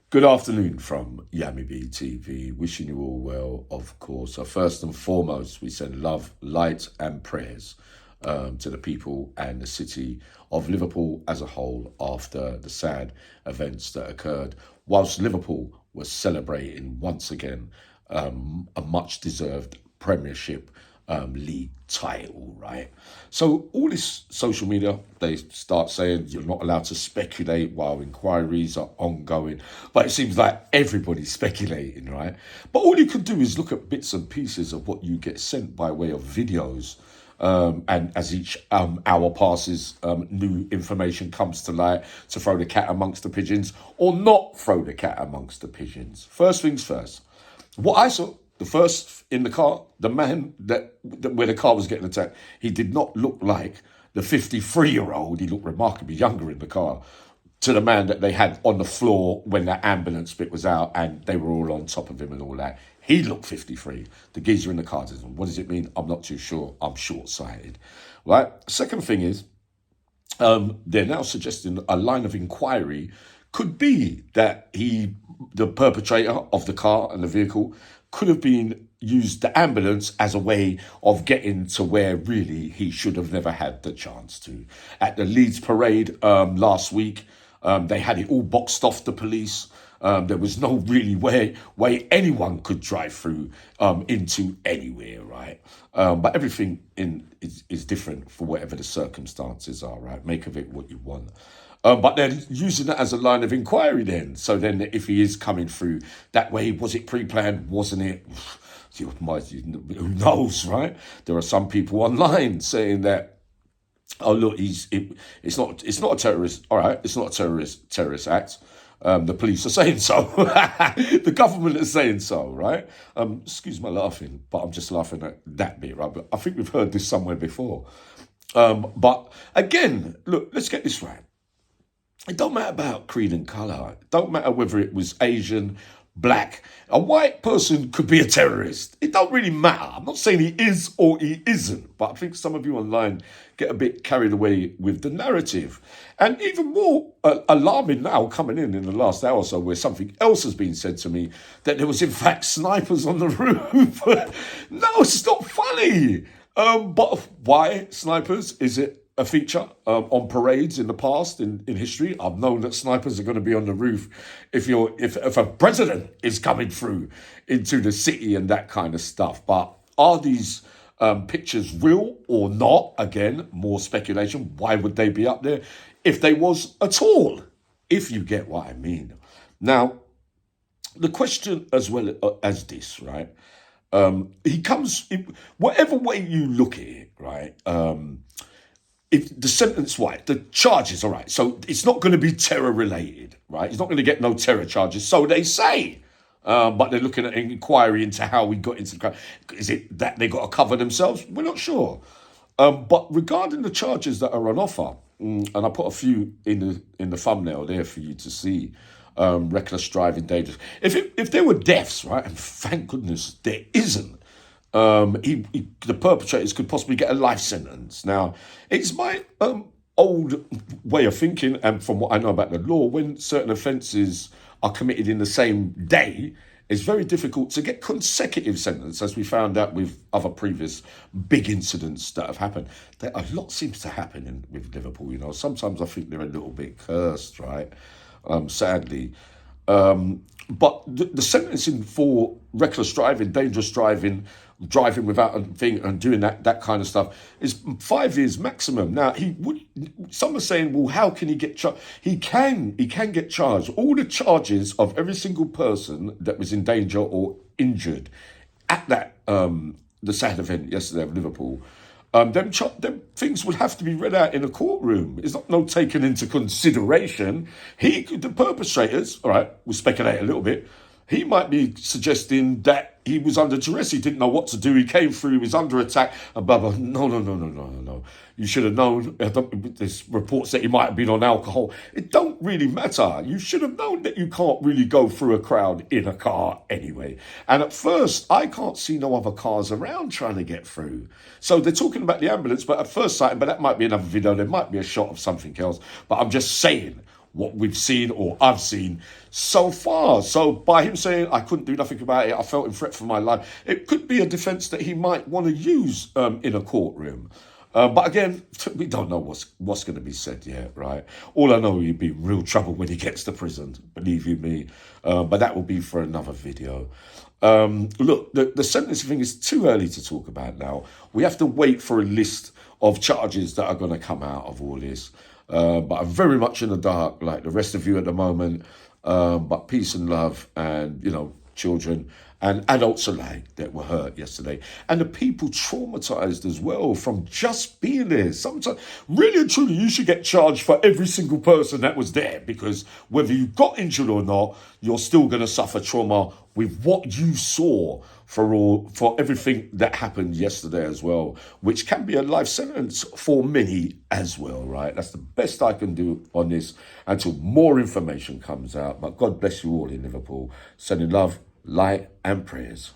Good afternoon from Yami B TV. Wishing you all well, of course. So first and foremost, we send love, light and prayers to the people and the city of Liverpool as a whole after the sad events that occurred whilst Liverpool was celebrating once again a much-deserved Premiership league title, right? So all this social media, they start saying you're not allowed to speculate while inquiries are ongoing. But it seems like everybody's speculating, right? But all you can do is look at bits and pieces of what you get sent by way of videos. And as each hour passes, new information comes to light to throw the cat amongst the pigeons or not throw the cat amongst the pigeons. First things first, what I saw, the first in the car, the man that where the car was getting attacked, he did not look like the 53-year-old. He looked remarkably younger in the car to the man that they had on the floor when that ambulance bit was out and they were all on top of him and all that. He looked 53. The geezer in the car doesn't. What does it mean? I'm not too sure. I'm short-sighted. Right? Second thing is, they're now suggesting a line of inquiry could be that the perpetrator of the car and the vehicle, could have been used the ambulance as a way of getting to where really he should have never had the chance to. At the Leeds parade last week, they had it all boxed off, the police. There was no really way anyone could drive through into anywhere, right? But everything is different for whatever the circumstances are, right? Make of it what you want. But they're using that as a line of inquiry then. So then if he is coming through that way, was it pre-planned? Wasn't it? Who knows, right? There are some people online saying that, oh, look, it's not a terrorist. All right, it's not a terrorist act. The police are saying so. The government is saying so, right? Excuse my laughing, but I'm just laughing at that bit, right? But I think we've heard this somewhere before. But again, look, let's get this right. It don't matter about creed and colour. It don't matter whether it was Asian, black. A white person could be a terrorist. It don't really matter. I'm not saying he is or he isn't, but I think some of you online get a bit carried away with the narrative. And even more alarming now, coming in the last hour or so, where something else has been said to me, that there was in fact snipers on the roof. No, it's not funny. But why snipers? Is it a feature on parades in the past, in history? I've known that snipers are going to be on the roof if a president is coming through into the city and that kind of stuff. But are these pictures real or not? Again, more speculation. Why would they be up there if they was at all? If you get what I mean. Now, the question as well as this, right? He comes, whatever way you look at it, right? If the sentence, right, the charges, all right, so it's not going to be terror related, right? He's not going to get no terror charges, so they say. But they're looking at an inquiry into how we got into the crime. Is it that they got to cover themselves? We're not sure. But regarding the charges that are on offer, and I put a few in the thumbnail there for you to see. Reckless driving, dangerous. If there were deaths, right, and thank goodness there isn't, the perpetrators could possibly get a life sentence. Now, it's my old way of thinking, and from what I know about the law, when certain offences are committed in the same day, it's very difficult to get consecutive sentence, as we found out with other previous big incidents that have happened. A lot seems to happen with Liverpool, you know. Sometimes I think they're a little bit cursed, right? Sadly. But the sentencing for reckless driving, dangerous driving, driving without a thing and doing that kind of stuff is 5 years maximum. Now, some are saying, well, how can he get charged? He can get charged. All the charges of every single person that was in danger or injured at that, the sad event yesterday of Liverpool, them things would have to be read out in a courtroom. It's not taken into consideration. The perpetrators, all right, we'll speculate a little bit. He might be suggesting that he was under duress. He didn't know what to do. He came through. He was under attack. And blah, blah. No. You should have known. There's reports that he might have been on alcohol. It don't really matter. You should have known that you can't really go through a crowd in a car anyway. And at first, I can't see no other cars around trying to get through. So they're talking about the ambulance, but at first sight, but that might be another video. There might be a shot of something else. But I'm just saying, what we've seen or I've seen so far. So by him saying I couldn't do nothing about it, I felt in threat for my life, it could be a defence that he might want to use in a courtroom. But again, we don't know what's going to be said yet, right? All I know, he'd be in real trouble when he gets to prison, believe you me. But that will be for another video. Look, the sentencing thing is too early to talk about now. We have to wait for a list of charges that are going to come out of all this. But I'm very much in the dark, like the rest of you at the moment. But peace and love, and, you know, children and adults alike that were hurt yesterday, and the people traumatized as well from just being there. Sometimes, really and truly, you should get charged for every single person that was there, because whether you got injured or not, you're still going to suffer trauma with what you saw for everything that happened yesterday as well, which can be a life sentence for many as well, right? That's the best I can do on this until more information comes out. But God bless you all in Liverpool. Sending love, light and prayers.